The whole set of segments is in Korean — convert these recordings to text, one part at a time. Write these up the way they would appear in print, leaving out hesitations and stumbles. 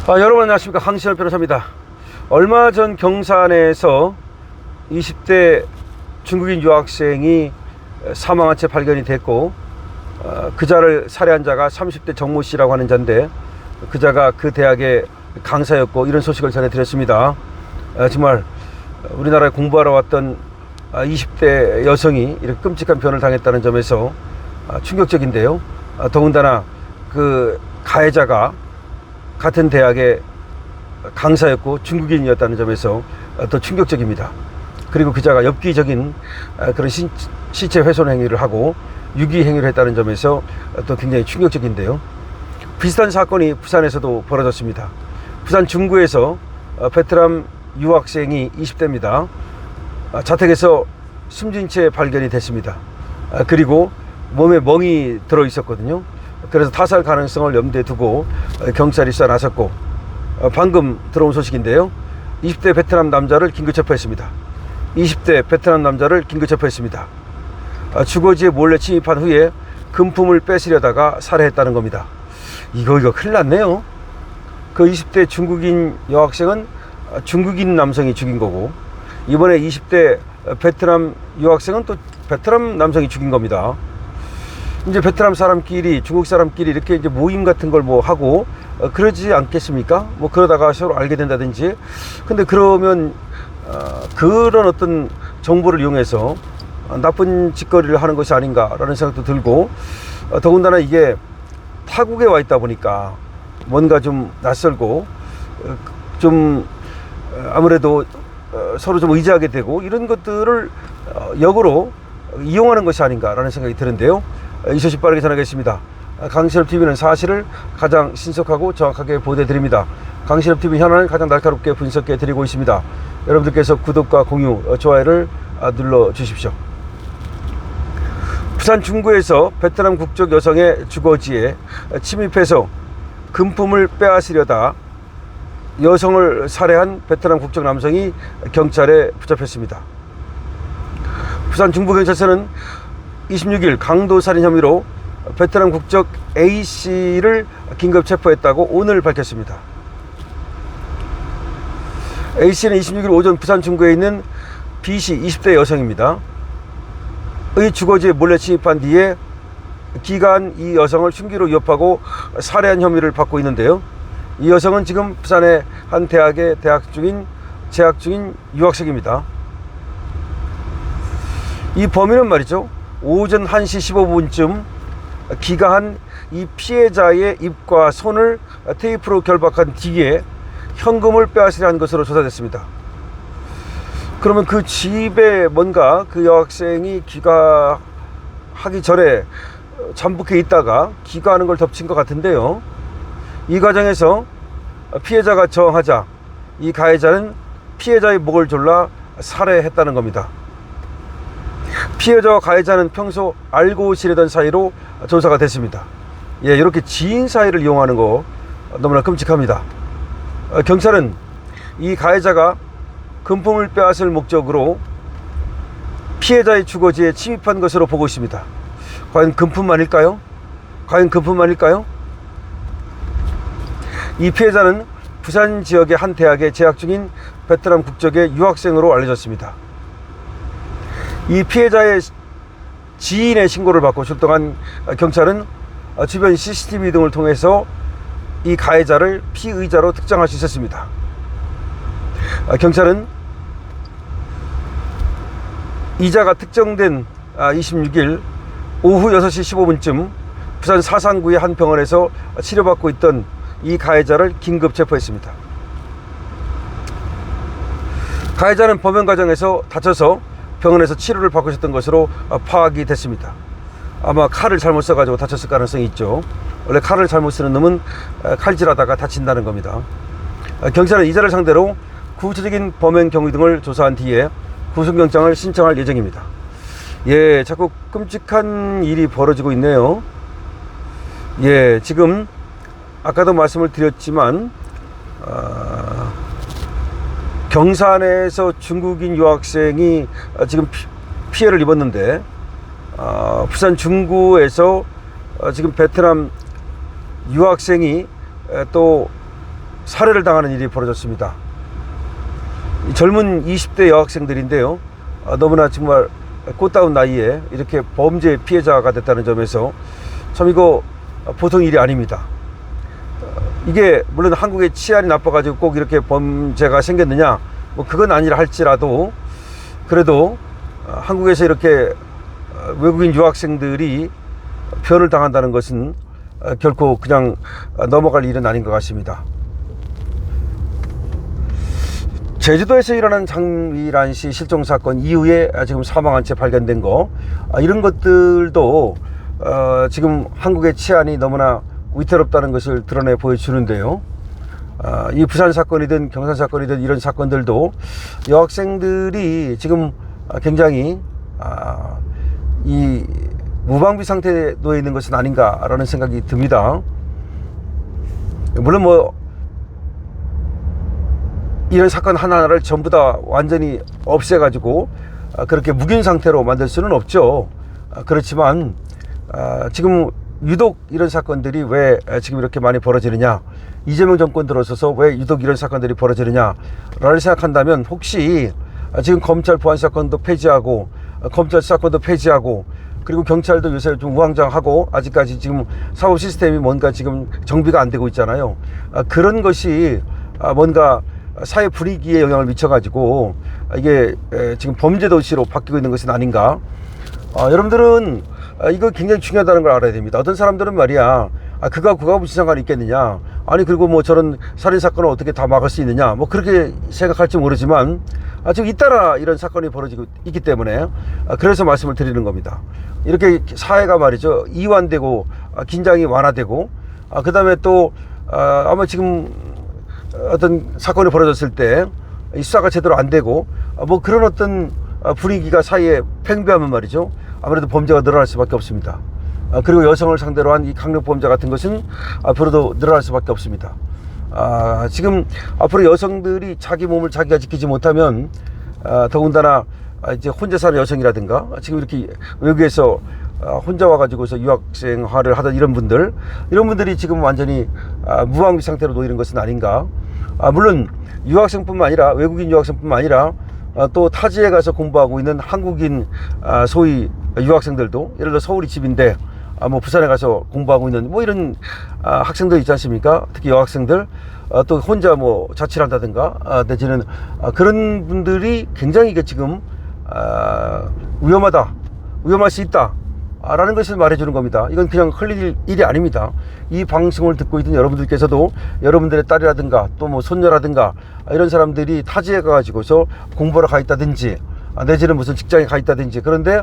여러분 안녕하십니까, 황신열 변호사입니다. 얼마 전 경산에서 20대 중국인 유학생이 사망한 채 발견이 됐고, 그자를 살해한 자가 30대 정모 씨라고 하는 자인데, 그자가 그 대학의 강사였고, 이런 소식을 전해드렸습니다. 정말 우리나라에 공부하러 왔던 20대 여성이 이렇게 끔찍한 변을 당했다는 점에서 충격적인데요. 더군다나 그 가해자가 같은 대학의 강사였고 중국인이었다는 점에서 더 충격적입니다. 그리고 그자가 엽기적인 그런 시체 훼손 행위를 하고 유기 행위를 했다는 점에서 또 굉장히 충격적인데요. 비슷한 사건이 부산에서도 벌어졌습니다. 부산 중구에서 베트남 유학생이 20대입니다. 자택에서 숨진 채 발견이 됐습니다. 그리고 몸에 멍이 들어 있었거든요. 그래서 타살 가능성을 염두에 두고 경찰이 수사 나섰고, 방금 들어온 소식인데요. 20대 베트남 남자를 긴급 체포했습니다. 20대 베트남 남자를 긴급 체포했습니다. 주거지에 몰래 침입한 후에 금품을 뺏으려다가 살해했다는 겁니다. 이거 큰일 났네요. 그 20대 중국인 여학생은 중국인 남성이 죽인 거고, 이번에 20대 베트남 유학생은 또 베트남 남성이 죽인 겁니다. 이제 베트남 사람끼리, 중국 사람끼리 이렇게 이제 모임 같은 걸 뭐 하고 그러지 않겠습니까? 뭐 그러다가 서로 알게 된다든지. 근데 그러면 그런 어떤 정보를 이용해서 나쁜 짓거리를 하는 것이 아닌가라는 생각도 들고, 더군다나 이게 타국에 와 있다 보니까 뭔가 좀 낯설고 좀 아무래도 서로 좀 의지하게 되고, 이런 것들을 역으로 이용하는 것이 아닌가라는 생각이 드는데요. 이 소식 빠르게 전하겠습니다. 강신업TV는 사실을 가장 신속하고 정확하게 보도해드립니다. 강신업TV 현안을 가장 날카롭게 분석해드리고 있습니다. 여러분들께서 구독과 공유, 좋아요를 눌러주십시오. 부산 중구에서 베트남 국적 여성의 주거지에 침입해서 금품을 빼앗으려다 여성을 살해한 베트남 국적 남성이 경찰에 붙잡혔습니다. 부산 중부경찰서는 26일 강도살인 혐의로 베트남 국적 A씨를 긴급 체포했다고 오늘 밝혔습니다. A씨는 26일 오전 부산 중구에 있는 B씨 20대 여성입니다. 의 주거지에 몰래 침입한 뒤에 기간 이 여성을 흉기로 위협하고 살해한 혐의를 받고 있는데요. 이 여성은 지금 부산의 한 대학에 재학 중인 유학생입니다. 이 범인은 말이죠, 오전 1시 15분쯤 기가한 이 피해자의 입과 손을 테이프로 결박한 뒤에 현금을 빼앗으려 한 것으로 조사됐습니다. 그러면 그 집에 뭔가 그 여학생이 귀가하기 전에 잠복해 있다가 귀가하는 걸 덮친 것 같은데요. 이 과정에서 피해자가 저항하자 이 가해자는 피해자의 목을 졸라 살해했다는 겁니다. 피해자와 가해자는 평소 알고 지내던 사이로 조사가 됐습니다. 이렇게 지인 사이를 이용하는 거 너무나 끔찍합니다. 경찰은 이 가해자가 금품을 빼앗을 목적으로 피해자의 주거지에 침입한 것으로 보고 있습니다. 과연 금품만일까요? 이 피해자는 부산 지역의 한 대학에 재학 중인 베트남 국적의 유학생으로 알려졌습니다. 이 피해자의 지인의 신고를 받고 출동한 경찰은 주변 CCTV 등을 통해서 이 가해자를 피의자로 특정할 수 있었습니다. 경찰은 이자가 특정된 26일 오후 6시 15분쯤 부산 사상구의 한 병원에서 치료받고 있던 이 가해자를 긴급 체포했습니다. 가해자는 범행 과정에서 다쳐서 병원에서 치료를 받고 있었던 것으로 파악이 됐습니다. 아마 칼을 잘못 써가지고 다쳤을 가능성이 있죠. 원래 칼을 잘못 쓰는 놈은 칼질하다가 다친다는 겁니다. 경찰은 이자를 상대로 구체적인 범행 경위 등을 조사한 뒤에 구속영장을 신청할 예정입니다. 자꾸 끔찍한 일이 벌어지고 있네요. 지금 아까도 말씀을 드렸지만 경산에서 중국인 유학생이 지금 피해를 입었는데, 부산 중구에서 지금 베트남 유학생이 또 살해를 당하는 일이 벌어졌습니다. 젊은 20대 여학생들인데요. 너무나 정말 꽃다운 나이에 이렇게 범죄 피해자가 됐다는 점에서 참 이거 보통 일이 아닙니다. 이게 물론 한국의 치안이 나빠가지고 꼭 이렇게 범죄가 생겼느냐, 뭐 그건 아니라 할지라도 그래도 한국에서 이렇게 외국인 유학생들이 변을 당한다는 것은 결코 그냥 넘어갈 일은 아닌 것 같습니다. 제주도에서 일어난 장미란 씨 실종 사건 이후에 지금 사망한 채 발견된 거, 이런 것들도 지금 한국의 치안이 너무나 위태롭다는 것을 드러내 보여주는데요. 이 부산 사건이든 경산 사건이든 이런 사건들도 여학생들이 지금 굉장히 이 무방비 상태에 놓여 있는 것은 아닌가라는 생각이 듭니다. 물론 뭐 이런 사건 하나를 전부 다 완전히 없애가지고 그렇게 묵인 상태로 만들 수는 없죠. 그렇지만 지금 유독 이런 사건들이 왜 지금 이렇게 많이 벌어지느냐, 이재명 정권 들어서서 왜 유독 이런 사건들이 벌어지느냐를 생각한다면, 혹시 지금 검찰 보안 사건도 폐지하고 검찰 사건도 폐지하고 그리고 경찰도 요새 좀 우왕좌왕하고 아직까지 지금 사법 시스템이 뭔가 지금 정비가 안 되고 있잖아요. 그런 것이 뭔가 사회 분위기에 영향을 미쳐가지고 이게 지금 범죄 도시로 바뀌고 있는 것은 아닌가. 여러분들은 이거 굉장히 중요하다는 걸 알아야 됩니다. 어떤 사람들은 말이야, 그가 무슨 상관이 있겠느냐, 아니 그리고 뭐 저런 살인사건을 어떻게 다 막을 수 있느냐, 뭐 그렇게 생각할지 모르지만 지금 잇따라 이런 사건이 벌어지고 있기 때문에 그래서 말씀을 드리는 겁니다. 이렇게 사회가 말이죠, 이완되고 긴장이 완화되고 그 다음에 또 아마 지금 어떤 사건이 벌어졌을 때 이 수사가 제대로 안 되고 뭐 그런 어떤 분위기가 사이에 팽배하면 말이죠, 아무래도 범죄가 늘어날 수밖에 없습니다. 그리고 여성을 상대로 한 이 강력범죄 같은 것은 앞으로도 늘어날 수밖에 없습니다. 지금 앞으로 여성들이 자기 몸을 자기가 지키지 못하면 더군다나 이제 혼자 사는 여성이라든가 지금 이렇게 외국에서 혼자 와가지고서 유학생활을 하던 이런 분들이 지금 완전히 무방비 상태로 놓이는 것은 아닌가. 물론 유학생뿐만 아니라 외국인 유학생뿐만 아니라 또 타지에 가서 공부하고 있는 한국인 소위 유학생들도, 예를 들어 서울이 집인데 뭐 부산에 가서 공부하고 있는 뭐 이런 학생들 있지 않습니까? 특히 여학생들, 또 혼자 뭐 자취를 한다든가 내지는 그런 분들이 굉장히 이게 지금 위험할 수 있다 라는 것을 말해주는 겁니다. 이건 그냥 흘릴 일이 아닙니다. 이 방송을 듣고 있는 여러분들께서도 여러분들의 딸이라든가 또 뭐 손녀라든가 이런 사람들이 타지에 가가지고서 공부하러 가 있다든지 내지는 무슨 직장에 가 있다든지, 그런데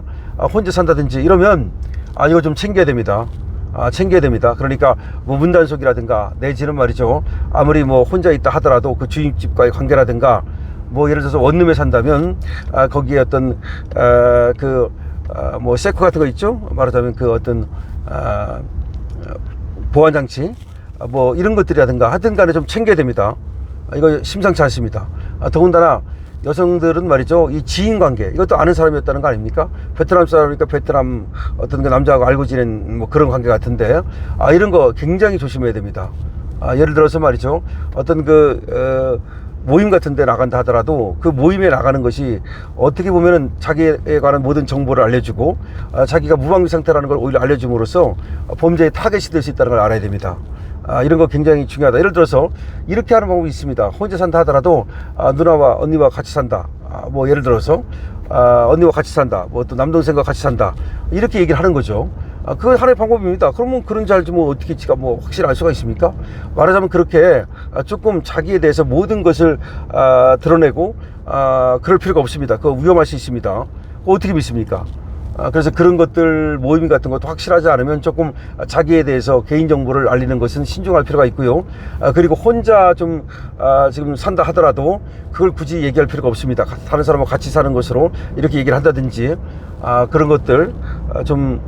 혼자 산다든지 이러면 이거 좀 챙겨야 됩니다. 챙겨야 됩니다. 그러니까 뭐 문단속이라든가 내지는 말이죠, 아무리 뭐 혼자 있다 하더라도 그 주인집과의 관계라든가, 뭐 예를 들어서 원룸에 산다면 거기에 어떤 뭐 세코 같은 거 있죠, 말하자면 그 어떤 보안장치 뭐 이런 것들이라든가 하여튼 간에 좀 챙겨야 됩니다. 이거 심상치 않습니다. 더군다나 여성들은 말이죠, 이 지인관계, 이것도 아는 사람이었다는 거 아닙니까? 베트남 사람이니까 베트남 어떤 그 남자하고 알고 지낸 뭐 그런 관계 같은데 이런 거 굉장히 조심해야 됩니다. 예를 들어서 말이죠, 어떤 모임 같은 데 나간다 하더라도 그 모임에 나가는 것이 어떻게 보면은 자기에 관한 모든 정보를 알려주고 자기가 무방비 상태라는 걸 오히려 알려줌으로써 범죄의 타겟이 될 수 있다는 걸 알아야 됩니다. 이런 거 굉장히 중요하다. 예를 들어서 이렇게 하는 방법이 있습니다. 혼자 산다 하더라도 누나와 언니와 같이 산다, 뭐 예를 들어서 언니와 같이 산다, 뭐 또 남동생과 같이 산다, 이렇게 얘기를 하는 거죠. 그건 하나의 방법입니다. 그러면 그런지 알지 뭐 어떻게 지가 뭐 확실히 알 수가 있습니까? 말하자면 그렇게 조금 자기에 대해서 모든 것을 드러내고 그럴 필요가 없습니다. 그거 위험할 수 있습니다. 그거 어떻게 믿습니까? 그래서 그런 것들 모임 같은 것도 확실하지 않으면 조금 자기에 대해서 개인정보를 알리는 것은 신중할 필요가 있고요. 그리고 혼자 좀 지금 산다 하더라도 그걸 굳이 얘기할 필요가 없습니다. 다른 사람하고 같이 사는 것으로 이렇게 얘기를 한다든지 그런 것들 좀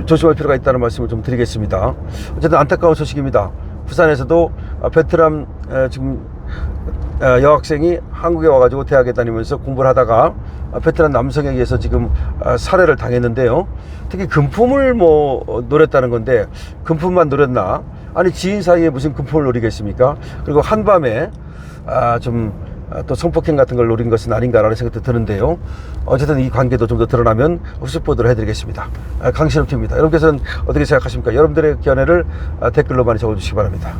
조심할 필요가 있다는 말씀을 좀 드리겠습니다. 어쨌든 안타까운 소식입니다. 부산에서도 베트남 지금 여학생이 한국에 와가지고 대학에 다니면서 공부를 하다가 베트남 남성에 의해서 지금 살해를 당했는데요. 특히 금품을 뭐 노렸다는 건데 금품만 노렸나, 아니 지인 사이에 무슨 금품을 노리겠습니까? 그리고 한밤에 또 성폭행 같은 걸 노린 것은 아닌가라는 생각도 드는데요. 어쨌든 이 관계도 좀 더 드러나면 후속 보도를 해드리겠습니다. 강신업 TV입니다. 여러분께서는 어떻게 생각하십니까? 여러분들의 견해를 댓글로 많이 적어주시기 바랍니다.